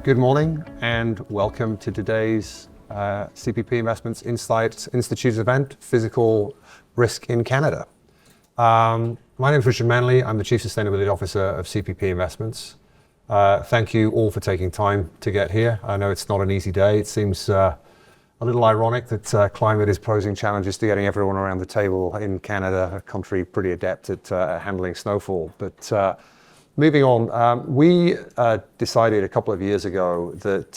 Good morning and welcome to today's CPP Investments Insights Institute event, Physical Risk in Canada. My name is Richard Manley. I'm the Chief Sustainability Officer of CPP Investments. Thank you all for taking time to get here. I know it's not an easy day. It seems a little ironic that climate is posing challenges to getting everyone around the table in Canada, a country pretty adept at handling snowfall. But moving on, we decided a couple of years ago that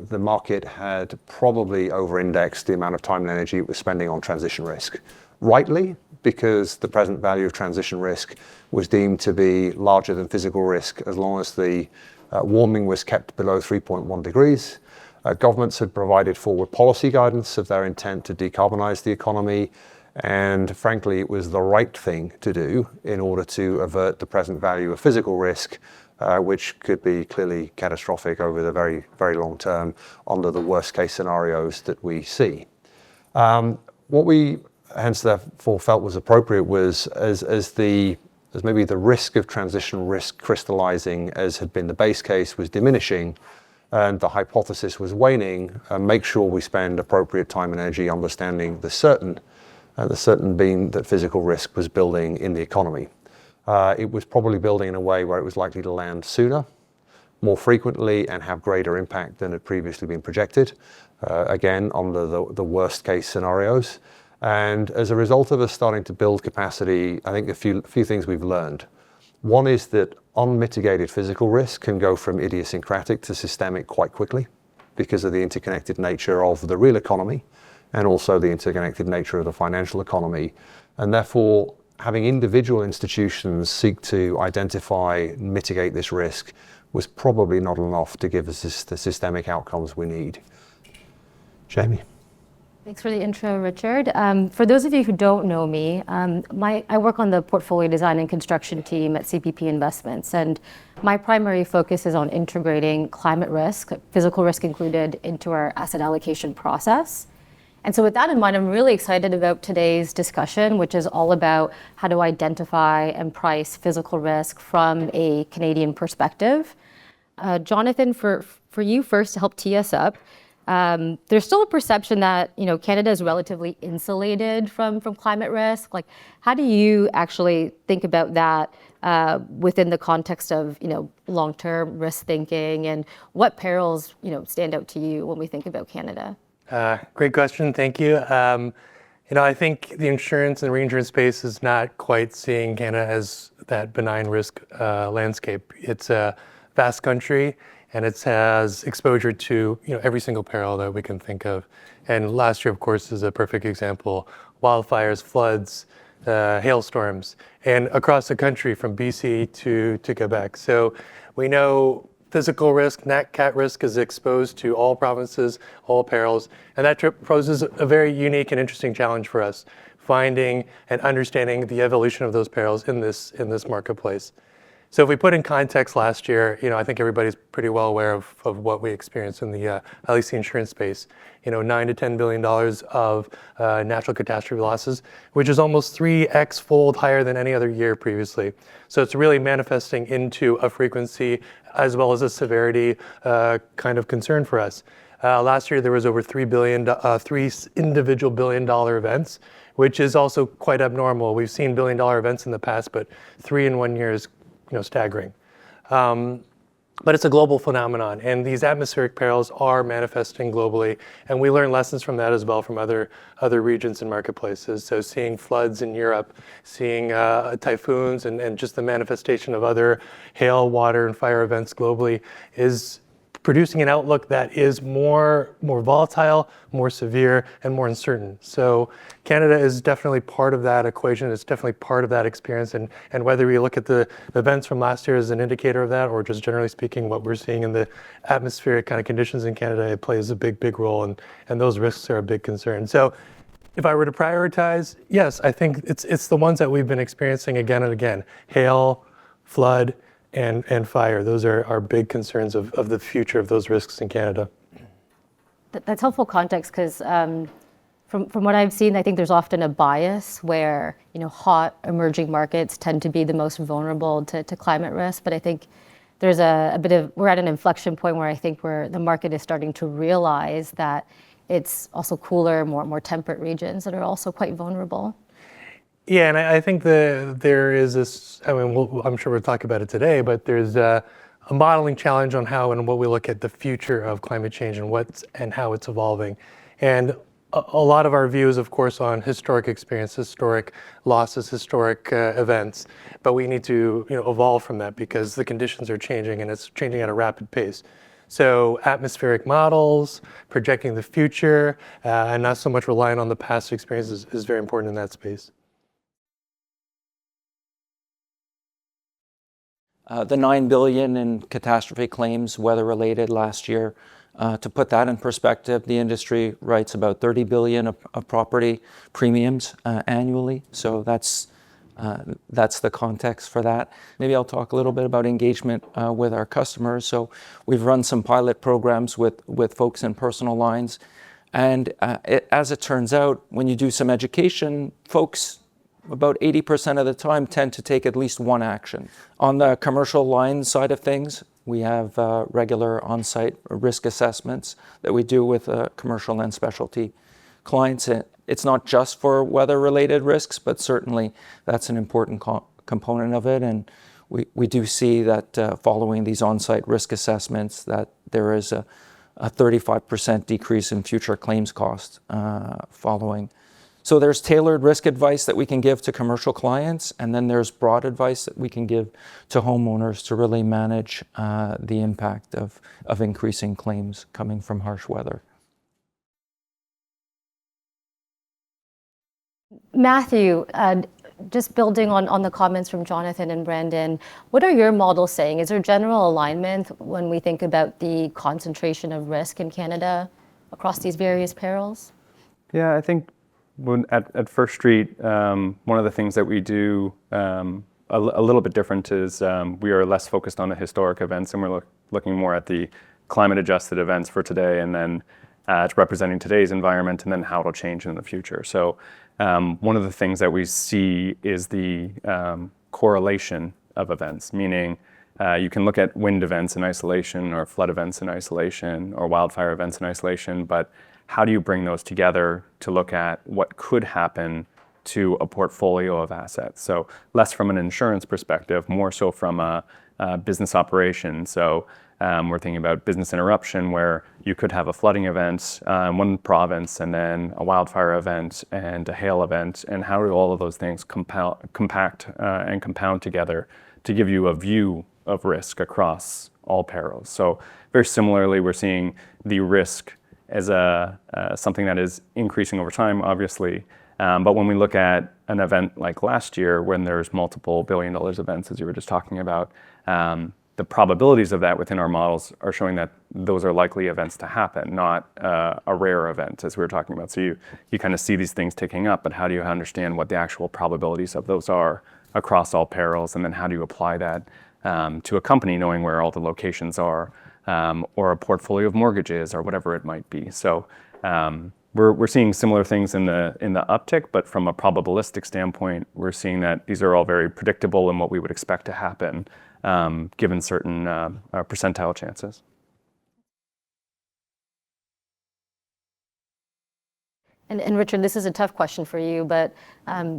the market had probably over-indexed the amount of time and energy it was spending on transition risk. Rightly, because the present value of transition risk was deemed to be larger than physical risk as long as the warming was kept below 3.1 degrees. Governments had provided forward policy guidance of their intent to decarbonize the economy, and frankly, it was the right thing to do in order to avert the present value of physical risk, which could be clearly catastrophic over the very, very long term under the worst case scenarios that we see. What we hence therefore felt was appropriate was as maybe the risk of transition risk crystallizing as had been the base case was diminishing and the hypothesis was waning, make sure we spend appropriate time and energy understanding the certain being that physical risk was building in the economy. It was probably building in a way where it was likely to land sooner, more frequently, and have greater impact than had previously been projected, again, under the worst case scenarios. And as a result of us starting to build capacity, I think a few things we've learned. One is that unmitigated physical risk can go from idiosyncratic to systemic quite quickly because of the interconnected nature of the real economy and also the interconnected nature of the financial economy. And therefore, having individual institutions seek to identify and mitigate this risk was probably not enough to give us the systemic outcomes we need. Jamie. Thanks for the intro, Richard. For those of you who don't know me, I work on the portfolio design and construction team at CPP Investments, and my primary focus is on integrating climate risk, physical risk included, into our asset allocation process. And so with that in mind, I'm really excited about today's discussion, which is all about how to identify and price physical risk from a Canadian perspective. Jonathan, for you first to help tee us up, there's still a perception that Canada is relatively insulated from climate risk. Like, how do you actually think about that within the context of long-term risk thinking, and what perils stand out to you when we think about Canada? Great question, thank you. I think the insurance and reinsurance space is not quite seeing Canada as that benign risk landscape. It's a vast country, and it has exposure to every single peril that we can think of. And last year, of course, is a perfect example. Wildfires, floods, hailstorms, and across the country from BC to Quebec. So we know physical risk, nat cat risk is exposed to all provinces, all perils, and that poses a very unique and interesting challenge for us, finding and understanding the evolution of those perils in this marketplace. So if we put in context last year, I think everybody's pretty well aware of what we experienced in the at least the insurance space. $9 to $10 billion of natural catastrophe losses, which is almost 3x fold higher than any other year previously. So it's really manifesting into a frequency as well as a severity kind of concern for us. Last year there was over three individual billion-dollar events, which is also quite abnormal. We've seen billion-dollar events in the past, but 3 in 1 year is staggering. But it's a global phenomenon, and these atmospheric perils are manifesting globally, and we learn lessons from that as well from other regions and marketplaces. So seeing floods in Europe, seeing typhoons, and just the manifestation of other hail, water, and fire events globally is producing an outlook that is more volatile, more severe, and more uncertain. So Canada is definitely part of that equation. It's definitely part of that experience. And whether we look at the events from last year as an indicator of that, or just generally speaking, what we're seeing in the atmospheric kind of conditions in Canada, it plays a big role. And those risks are a big concern. So if I were to prioritize, yes, I think it's the ones that we've been experiencing again and again: hail, flood, and fire. Those are big concerns of the future of those risks in Canada. That's helpful context, because from what I've seen, I think there's often a bias where hot emerging markets tend to be the most vulnerable to climate risk. But I think there's we're at an inflection point where I think the market is starting to realize that it's also cooler, more temperate regions that are also quite vulnerable. Yeah, and I think there is this, I mean, I'm sure we'll talk about it today, but there's a modeling challenge on how and what we look at the future of climate change and how it's evolving. And a lot of our view is, of course, on historic experience, historic losses, historic events, but we need to evolve from that because the conditions are changing and it's changing at a rapid pace. So atmospheric models, projecting the future, and not so much relying on the past experiences is very important in that space. The $9 billion in catastrophe claims, weather-related last year. To put that in perspective, the industry writes about $30 billion of property premiums annually. So that's the context for that. Maybe I'll talk a little bit about engagement with our customers. So we've run some pilot programs with folks in personal lines. And as it turns out, when you do some education, folks about 80% of the time tend to take at least one action. On the commercial line side of things, we have regular on-site risk assessments that we do with commercial and specialty clients. It's not just for weather-related risks, but certainly that's an important component of it. And we do see that following these on-site risk assessments, that there is a 35% decrease in future claims costs following. So there's tailored risk advice that we can give to commercial clients, and then there's broad advice that we can give to homeowners to really manage the impact of increasing claims coming from harsh weather. Matthew, just building on the comments from Jonathan and Brandon, what are your models saying? Is there general alignment when we think about the concentration of risk in Canada across these various perils? Yeah, I think at First Street, one of the things that we do a little bit different is we are less focused on the historic events, and we're looking more at the climate-adjusted events for today, and then it's representing today's environment and then how it'll change in the future. So one of the things that we see is the correlation of events, meaning you can look at wind events in isolation or flood events in isolation or wildfire events in isolation, but how do you bring those together to look at what could happen to a portfolio of assets? So less from an insurance perspective, more so from a business operation. So we're thinking about business interruption, where you could have a flooding event in one province and then a wildfire event and a hail event, and how do all of those things compact and compound together to give you a view of risk across all perils. So very similarly, we're seeing the risk as something that is increasing over time, obviously. But when we look at an event like last year, when there's multiple $1 billion events, as you were just talking about, the probabilities of that within our models are showing that those are likely events to happen, not a rare event, as we were talking about. So you kind of see these things ticking up, but how do you understand what the actual probabilities of those are across all perils? And then how do you apply that to a company, knowing where all the locations are, or a portfolio of mortgages, or whatever it might be. So we're seeing similar things in the uptick, but from a probabilistic standpoint, we're seeing that these are all very predictable and what we would expect to happen, given certain percentile chances. And Richard, this is a tough question for you, but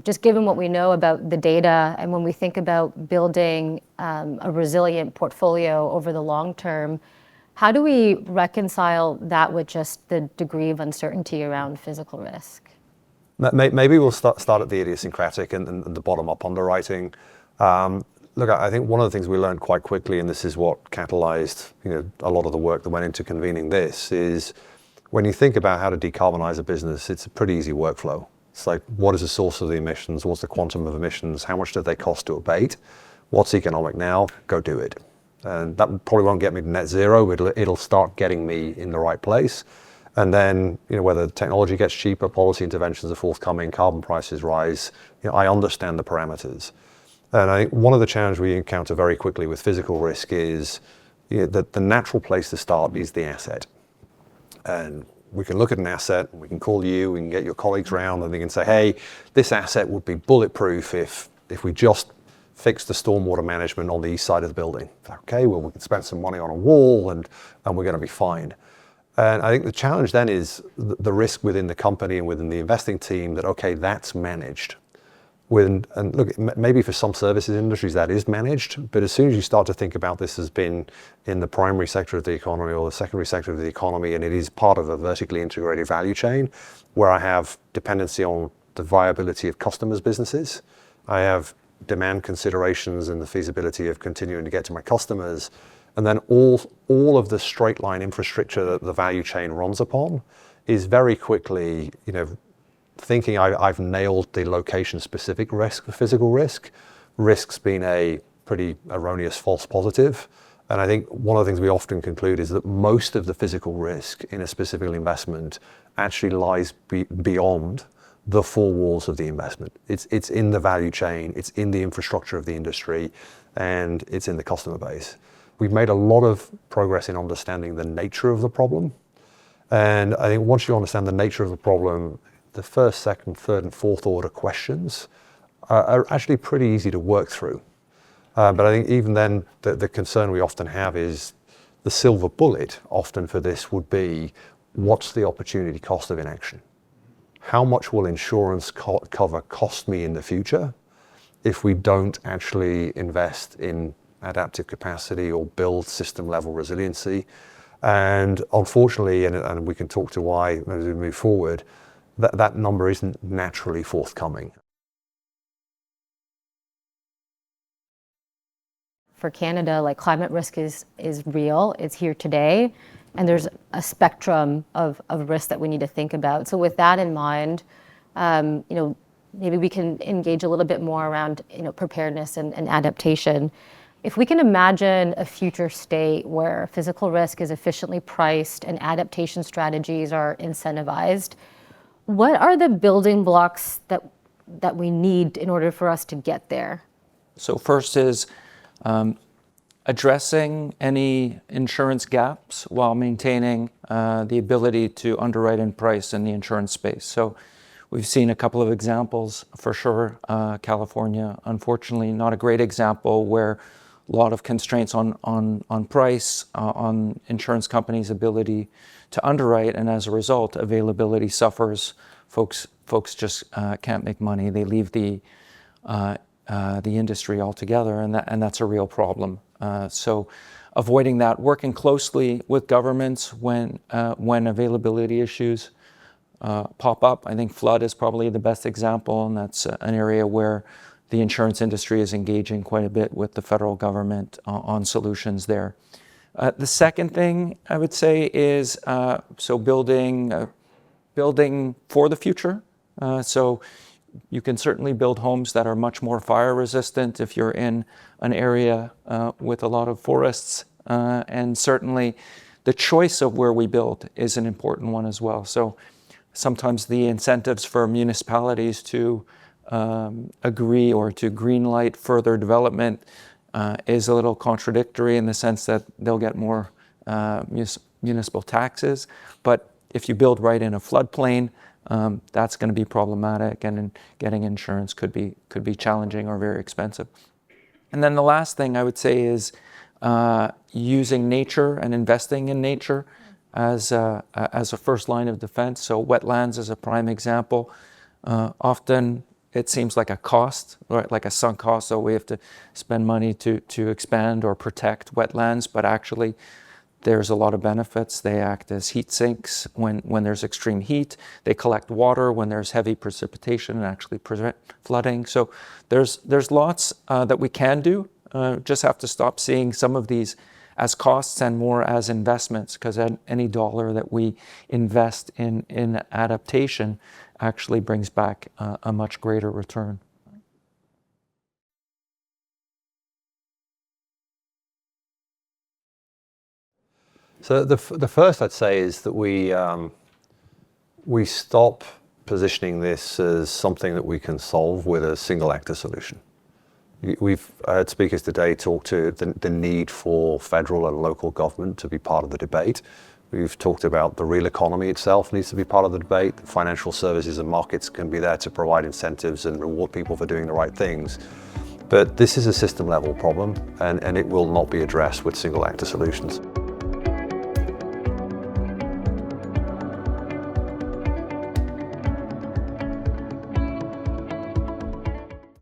just given what we know about the data, and when we think about building a resilient portfolio over the long term, how do we reconcile that with just the degree of uncertainty around physical risk? Maybe we'll start at the idiosyncratic and the bottom-up underwriting. Look, I think one of the things we learned quite quickly, and this is what catalyzed a lot of the work that went into convening this, is when you think about how to decarbonize a business, it's a pretty easy workflow. It's like, what is the source of the emissions? What's the quantum of emissions? How much do they cost to abate? What's economic now? Go do it. And that probably won't get me to net zero, but it'll start getting me in the right place. And then, whether technology gets cheaper, policy interventions are forthcoming, carbon prices rise, I understand the parameters. And I think one of the challenges we encounter very quickly with physical risk is that the natural place to start is the asset. And we can look at an asset, we can call you, we can get your colleagues around, and they can say, hey, this asset would be bulletproof if we just fix the stormwater management on the east side of the building. Okay, well, we can spend some money on a wall and we're going to be fine. And I think the challenge then is the risk within the company and within the investing team that, okay, that's managed. And look, maybe for some services industries that is managed, but as soon as you start to think about this as being in the primary sector of the economy or the secondary sector of the economy, and it is part of a vertically integrated value chain where I have dependency on the viability of customers' businesses, I have demand considerations and the feasibility of continuing to get to my customers, and then all of the straight line infrastructure that the value chain runs upon is very quickly, thinking I've nailed the location-specific risk, the physical risk. Risk's been a pretty erroneous false positive. And I think one of the things we often conclude is that most of the physical risk in a specific investment actually lies beyond the four walls of the investment. It's in the value chain, it's in the infrastructure of the industry, and it's in the customer base. We've made a lot of progress in understanding the nature of the problem. And I think once you understand the nature of the problem, the first, second, third, and fourth order questions are actually pretty easy to work through. But I think even then, the concern we often have is the silver bullet often for this would be, what's the opportunity cost of inaction? How much will insurance cover cost me in the future if we don't actually invest in adaptive capacity or build system level resiliency? And unfortunately, and we can talk to why as we move forward, that number isn't naturally forthcoming. For Canada, like climate risk is real, it's here today, and there's a spectrum of risks that we need to think about. So with that in mind, maybe we can engage a little bit more around preparedness and adaptation. If we can imagine a future state where physical risk is efficiently priced and adaptation strategies are incentivized, what are the building blocks that we need in order for us to get there? So first is addressing any insurance gaps while maintaining the ability to underwrite and price in the insurance space. So we've seen a couple of examples for sure. California, unfortunately, not a great example, where a lot of constraints on price, on insurance companies' ability to underwrite, and as a result, availability suffers. Folks just can't make money. They leave the industry altogether, and that's a real problem. So avoiding that, working closely with governments when availability issues pop up. I think flood is probably the best example, and that's an area where the insurance industry is engaging quite a bit with the federal government on solutions there. The second thing I would say is building for the future. So you can certainly build homes that are much more fire resistant if you're in an area with a lot of forests. And certainly the choice of where we build is an important one as well. So sometimes the incentives for municipalities to agree or to green light further development is a little contradictory in the sense that they'll get more municipal taxes. But if you build right in a floodplain, that's going to be problematic, and getting insurance could be challenging or very expensive. And then the last thing I would say is using nature and investing in nature as a first line of defense. So wetlands is a prime example. Often it seems like a cost, right? Like a sunk cost, so we have to spend money to expand or protect wetlands, but actually there's a lot of benefits. They act as heat sinks when there's extreme heat. They collect water when there's heavy precipitation and actually prevent flooding. So there's lots that we can do. Just have to stop seeing some of these as costs and more as investments, because any dollar that we invest in adaptation actually brings back a much greater return. So the first I'd say is that we stop positioning this as something that we can solve with a single actor solution. We've heard speakers today talk to the need for federal and local government to be part of the debate. We've talked about the real economy itself needs to be part of the debate. Financial services and markets can be there to provide incentives and reward people for doing the right things. But this is a system level problem, and it will not be addressed with single actor solutions.